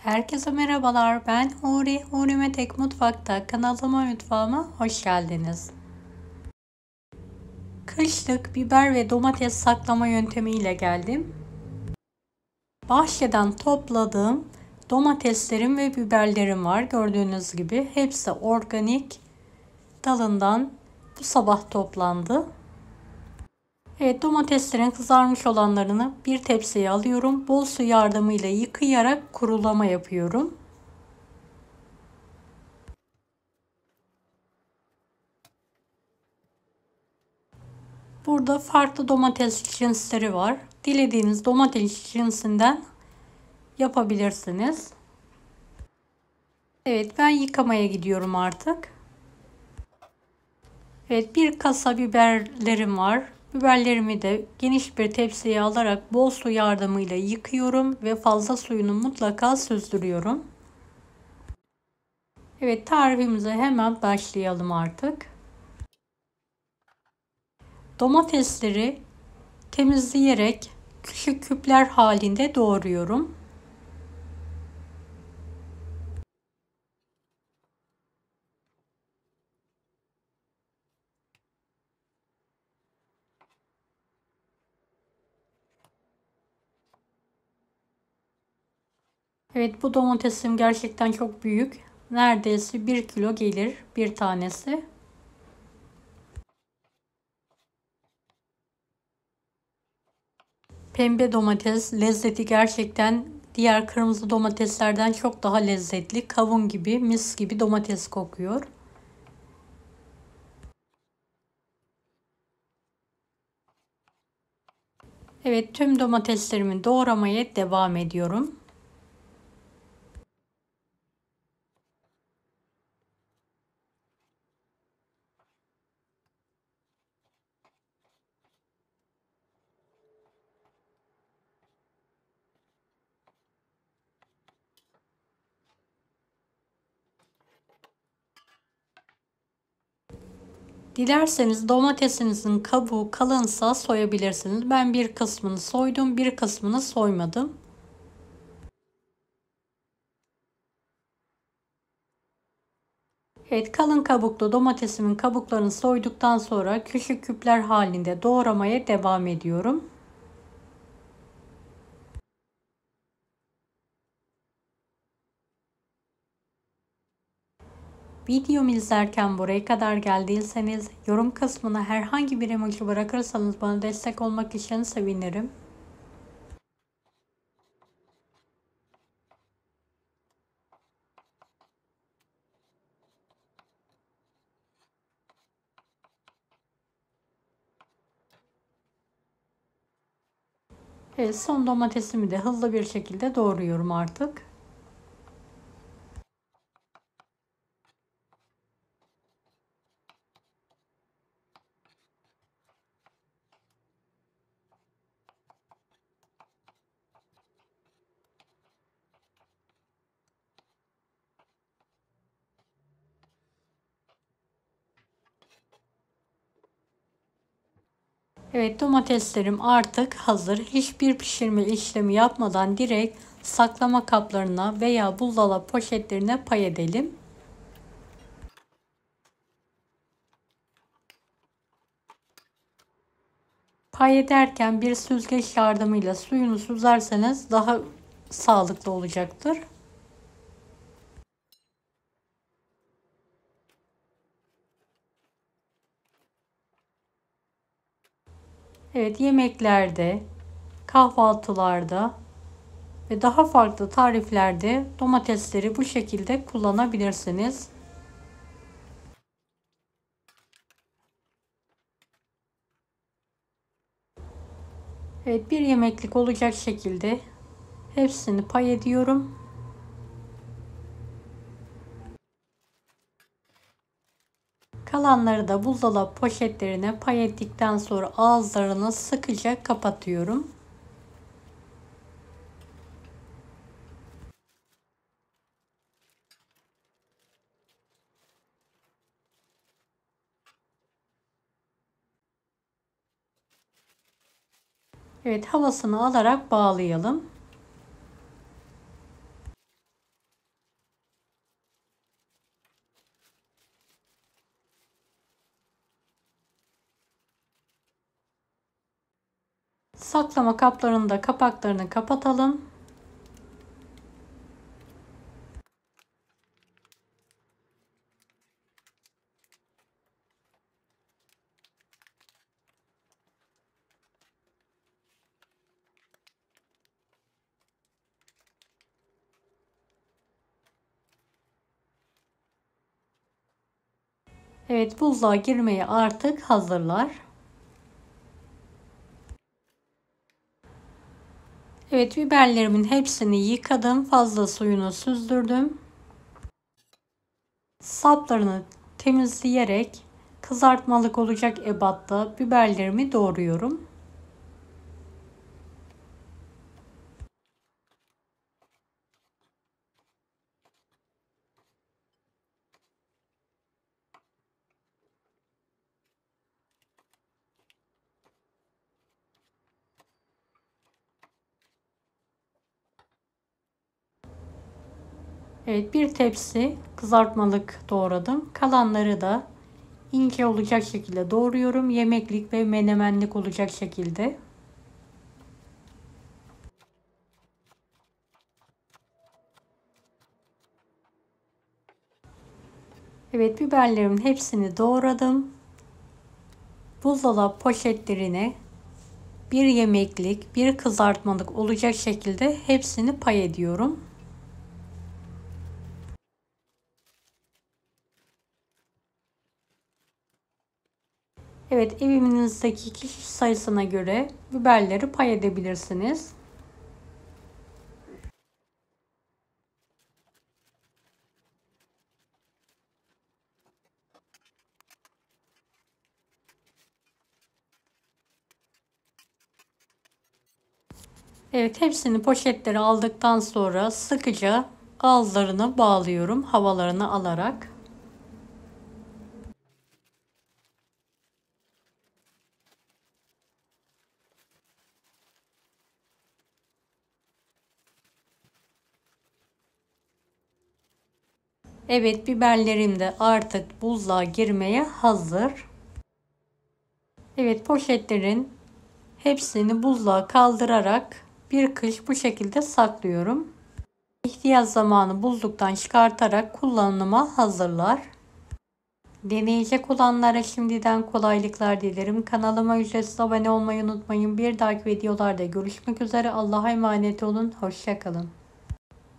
Herkese merhabalar. Ben Huri. Huri Metek Mutfak'ta kanalıma mutfağıma hoş geldiniz. Kışlık biber ve domates saklama yöntemiyle geldim. Bahçeden topladığım domateslerim ve biberlerim var. Gördüğünüz gibi hepsi organik, dalından bu sabah toplandı. Evet, domateslerin kızarmış olanlarını bir tepsiye alıyorum. Bol su yardımıyla yıkayarak kurulama yapıyorum. Burada farklı domates cinsleri var. Dilediğiniz domates cinsinden yapabilirsiniz. Evet, ben yıkamaya gidiyorum artık. Evet, bir kasa biberlerim var. Biberlerimi de geniş bir tepsiye alarak bol su yardımıyla yıkıyorum ve fazla suyunu mutlaka süzdürüyorum. Evet, tarifimize hemen başlayalım artık. Domatesleri temizleyerek küçük küpler halinde doğruyorum. Evet, bu domatesim gerçekten çok büyük. Neredeyse 1 kilo gelir bir tanesi. Pembe domates lezzeti gerçekten diğer kırmızı domateslerden çok daha lezzetli. Kavun gibi, mis gibi domates kokuyor. Evet, tüm domateslerimi doğramaya devam ediyorum. Dilerseniz domatesinizin kabuğu kalınsa soyabilirsiniz. Ben bir kısmını soydum, bir kısmını soymadım. Evet, kalın kabuklu domatesimin kabuklarını soyduktan sonra küçük küpler halinde doğramaya devam ediyorum. Videomu izlerken buraya kadar geldiyseniz yorum kısmına herhangi bir emoji bırakırsanız bana destek olmak için sevinirim. Evet, son domatesimi de hızlı bir şekilde doğruyorum artık. Evet, domateslerim artık hazır. Hiçbir pişirme işlemi yapmadan direkt saklama kaplarına veya buzdolabı poşetlerine pay edelim. Pay ederken bir süzgeç yardımıyla suyunu süzerseniz daha sağlıklı olacaktır. Evet, yemeklerde, kahvaltılarda ve daha farklı tariflerde domatesleri bu şekilde kullanabilirsiniz. Evet, bir yemeklik olacak şekilde hepsini pay ediyorum. Kalanları da buzdolabı poşetlerine pay ettikten sonra ağızlarını sıkıca kapatıyorum. Evet, havasını alarak bağlayalım. Saklama kaplarının da kapaklarını kapatalım. Evet, buzluğa girmeye artık hazırlar. Evet, biberlerimin hepsini yıkadım. Fazla suyunu süzdürdüm. Saplarını temizleyerek kızartmalık olacak ebatta biberlerimi doğruyorum. Evet, bir tepsi kızartmalık doğradım. Kalanları da ince olacak şekilde doğruyorum. Yemeklik ve menemenlik olacak şekilde. Evet, biberlerimin hepsini doğradım. Buzdolabı poşetlerine bir yemeklik, bir kızartmalık olacak şekilde hepsini pay ediyorum. Evet, evinizdeki kişi sayısına göre biberleri pay edebilirsiniz. Evet, hepsini poşetlere aldıktan sonra sıkıca ağızlarını bağlıyorum havalarını alarak. Evet, biberlerim de artık buzluğa girmeye hazır. Evet, poşetlerin hepsini buzluğa kaldırarak bir kış bu şekilde saklıyorum. İhtiyaç zamanı buzluktan çıkartarak kullanıma hazırlar. Deneyecek olanlara şimdiden kolaylıklar dilerim. Kanalıma ücretsiz abone olmayı unutmayın. Bir dahaki videolarda görüşmek üzere. Allah'a emanet olun. Hoşça kalın.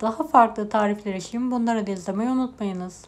Daha farklı tarifler için bunları da izlemeyi unutmayınız.